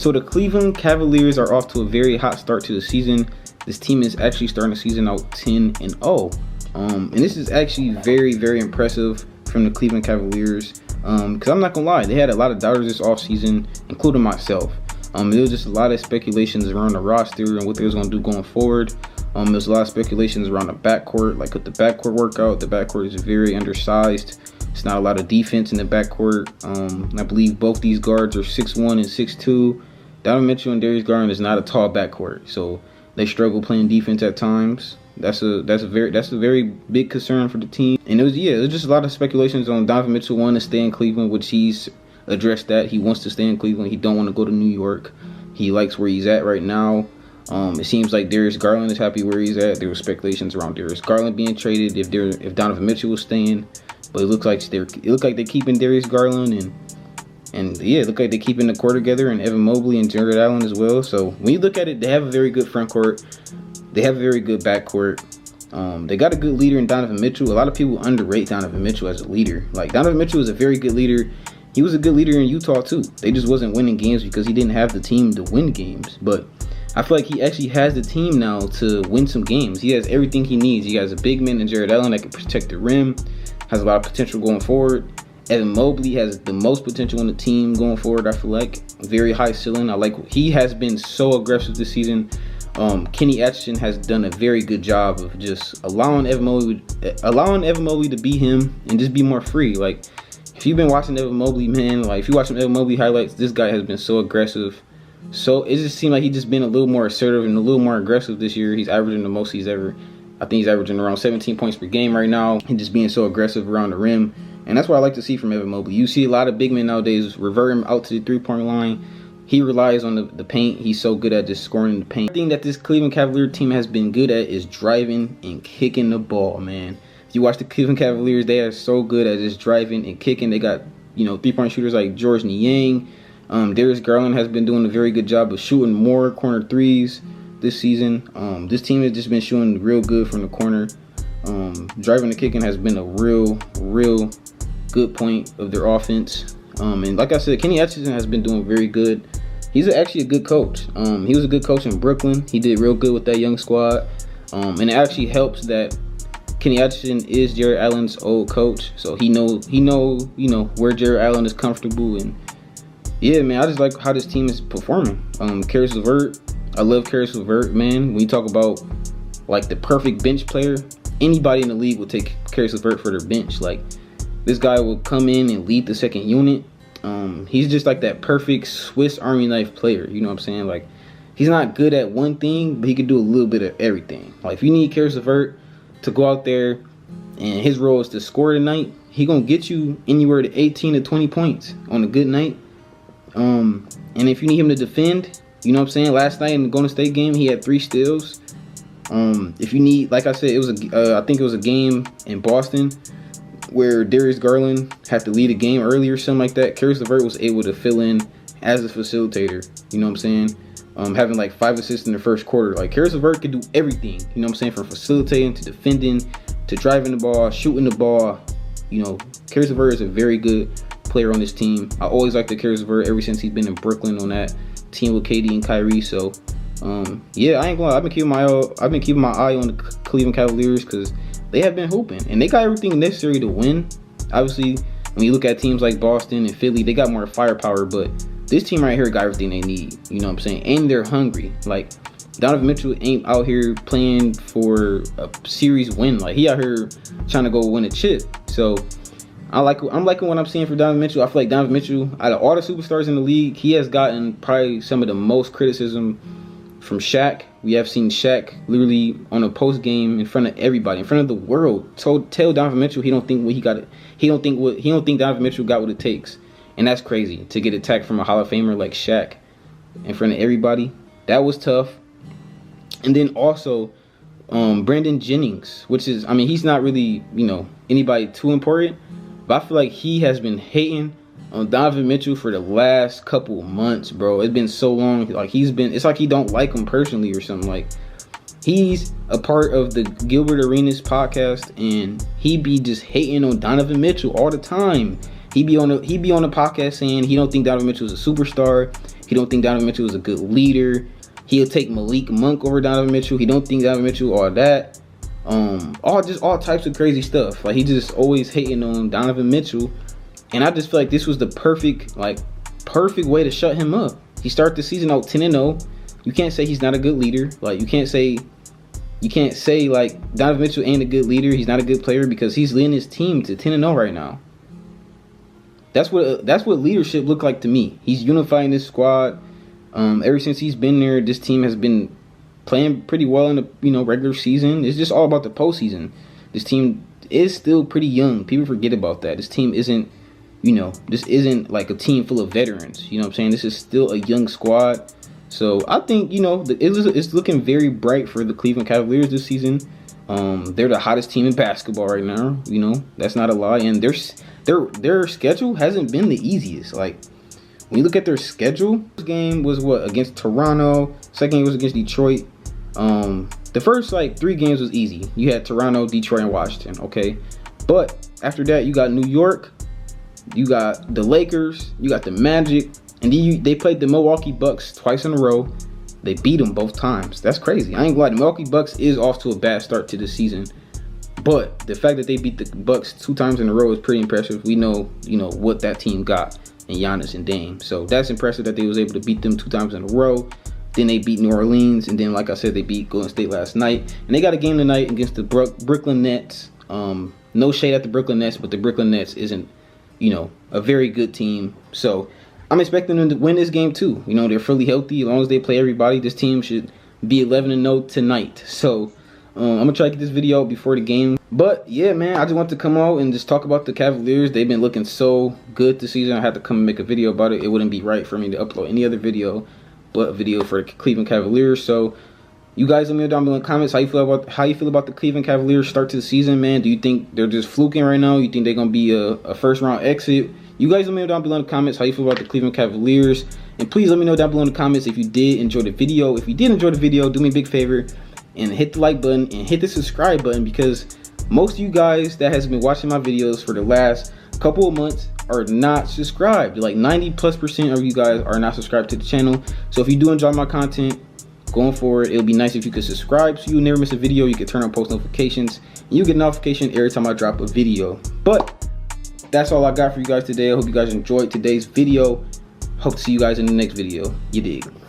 So the Cleveland Cavaliers are off to a very hot start to the season. This team is actually starting the season out 10-0. And this is actually very, very impressive from the Cleveland Cavaliers. Because I'm not gonna lie, they had a lot of doubters this offseason, including myself. There was just a lot of speculations around the roster and what they was gonna do going forward. There's a lot of speculations around the backcourt, like with the backcourt workout. The backcourt is very undersized. It's not a lot of defense in the backcourt. I believe both these guards are 6'1" and 6'2". Donovan Mitchell and Darius Garland is not a tall backcourt, so they struggle playing defense at times. That's a very big concern for the team. And it was just a lot of speculations on Donovan Mitchell wanting to stay in Cleveland, which he's addressed that. He wants to stay in Cleveland. He don't want to go to New York. He likes where he's at right now. It seems like Darius Garland is happy where he's at. There were speculations around Darius Garland being traded if Donovan Mitchell was staying, but it looked like they're keeping Darius Garland and it looked like they're keeping the core together, and Evan Mobley and Jared Allen as well. So when you look at it, they have a very good front court. They have a very good backcourt. They got a good leader in Donovan Mitchell. A lot of people underrate Donovan Mitchell as a leader. Like, Donovan Mitchell is a very good leader. He was a good leader in Utah too. They just wasn't winning games because he didn't have the team to win games. But I feel like he actually has the team now to win some games. He has everything he needs. He has a big man in Jared Allen that can protect the rim, has a lot of potential going forward. Evan Mobley has the most potential on the team going forward, I feel like. Very high ceiling. He has been so aggressive this season. Kenny Atchison has done a very good job of just allowing Evan Mobley to be him and just be more free. Like, if you've been watching Evan Mobley, man, like if you watch some Evan Mobley highlights, this guy has been so aggressive. So it just seemed like he just been a little more assertive and a little more aggressive this year. He's averaging the most he's ever. I think he's averaging around 17 points per game right now. And just being so aggressive around the rim. And that's what I like to see from Evan Mobley. You see a lot of big men nowadays revert him out to the three-point line. He relies on the paint. He's so good at just scoring in the paint. The thing that this Cleveland Cavalier team has been good at is driving and kicking the ball, man. If you watch the Cleveland Cavaliers, they are so good at just driving and kicking. They got, three-point shooters like George Niang. Darius Garland has been doing a very good job of shooting more corner threes this season. This team has just been shooting real good from the corner. Driving and kicking has been a real good point of their offense. And like I said, Kenny Atchison has been doing very good. He's actually a good coach. He was a good coach in Brooklyn. He did real good with that young squad. And it actually helps that Kenny Atchison is Jared Allen's old coach, so he know where Jared Allen is comfortable. And yeah, man, I just like how this team is performing. Caris LeVert, I love Caris LeVert, man. When you talk about like the perfect bench player, anybody in the league will take Caris LeVert for their bench. Like, this guy will come in and lead the second unit. He's just like that perfect Swiss Army knife player. You know what I'm saying? Like, he's not good at one thing, but he can do a little bit of everything. Like, if you need Caris LeVert to go out there and his role is to score tonight, he gonna get you anywhere to 18 to 20 points on a good night. And if you need him to defend, you know what I'm saying? Last night in the Golden State game, he had 3 steals. If you need, like I said, I think it was a game in Boston where Darius Garland had to lead a game early or something like that. Caris LeVert was able to fill in as a facilitator. You know what I'm saying? Having like 5 assists in the first quarter. Like, Caris LeVert could do everything. You know what I'm saying? From facilitating to defending to driving the ball, shooting the ball. Caris LeVert is a very good player on this team. I always liked the Caris LeVert ever since he's been in Brooklyn on that team with KD and Kyrie. So I ain't gonna lie. I've been keeping my eye on the Cleveland Cavaliers because they have been hooping and they got everything necessary to win. Obviously, when you look at teams like Boston and Philly, they got more firepower, but this team right here got everything they need. You know what I'm saying? And they're hungry. Like, Donovan Mitchell ain't out here playing for a series win. Like, he out here trying to go win a chip. So I'm liking what I'm seeing for Donovan Mitchell. I feel like Donovan Mitchell, out of all the superstars in the league, he has gotten probably some of the most criticism from Shaq. We have seen Shaq literally on a post game in front of everybody, in front of the world, tell Donovan Mitchell he don't think Donovan Mitchell got what it takes. And that's crazy, to get attacked from a Hall of Famer like Shaq in front of everybody. That was tough. And then also Brandon Jennings, which is, he's not really, anybody too important, but I feel like he has been hating on Donovan Mitchell for the last couple months, bro. It's been so long. Like, it's like he don't like him personally or something. Like, he's a part of the Gilbert Arenas podcast, and he be just hating on Donovan Mitchell all the time. He be on the podcast saying he don't think Donovan Mitchell is a superstar. He don't think Donovan Mitchell is a good leader. He'll take Malik Monk over Donovan Mitchell. He don't think Donovan Mitchell all that. All types of crazy stuff. Like, he just always hating on Donovan Mitchell. And I just feel like this was the perfect way to shut him up. He started the season out 10-0. You can't say he's not a good leader. Like, you can't say like Donovan Mitchell ain't a good leader. He's not a good player, because he's leading his team to 10-0 right now. That's what leadership looked like to me. He's unifying this squad. Ever since he's been there, this team has been playing pretty well in the regular season. It's just all about the postseason. This team is still pretty young. People forget about that. This team isn't, this isn't like a team full of veterans. You know what I'm saying? This is still a young squad. So I think, it's looking very bright for the Cleveland Cavaliers this season. They're the hottest team in basketball right now. That's not a lie. And their schedule hasn't been the easiest. Like, when you look at their schedule, this game was against Toronto. Second game was against Detroit. The first 3 games was easy. You had Toronto, Detroit, and Washington. Okay, but after that, you got New York, you got the Lakers, you got the Magic, and then they played the Milwaukee Bucks twice in a row. They beat them both times. That's crazy. I ain't gonna lie. The Milwaukee Bucks is off to a bad start to the season, but the fact that they beat the Bucks 2 times in a row is pretty impressive. We know, what that team got in Giannis and Dame. So that's impressive that they was able to beat them 2 times in a row. Then they beat New Orleans, and then, like I said, they beat Golden State last night. And they got a game tonight against the Brooklyn Nets. No shade at the Brooklyn Nets, but the Brooklyn Nets isn't, a very good team. So I'm expecting them to win this game too. They're fully healthy. As long as they play everybody, this team should be 11-0 tonight. So I'm gonna try to get this video out before the game. But yeah, man, I just want to come out and just talk about the Cavaliers. They've been looking so good this season. I had to come and make a video about it. It wouldn't be right for me to upload any other video but a video for the Cleveland Cavaliers. So you guys let me know down below in the comments how you feel about the Cleveland Cavaliers start to the season, man. Do you think they're just fluking right now? You think they're gonna be a first round exit? You guys let me know down below in the comments how you feel about the Cleveland Cavaliers. And please let me know down below in the comments if you did enjoy the video. If you did enjoy the video, do me a big favor and hit the like button and hit the subscribe button, because most of you guys that has been watching my videos for the last couple of months are not subscribed. Like 90+% of you guys are not subscribed to the channel. So if you do enjoy my content going forward, it would be nice if you could subscribe so you never miss a video. You can turn on post notifications and you get notification every time I drop a video. But that's all I got for you guys today. I hope you guys enjoyed today's video. Hope to see you guys in the next video. You dig?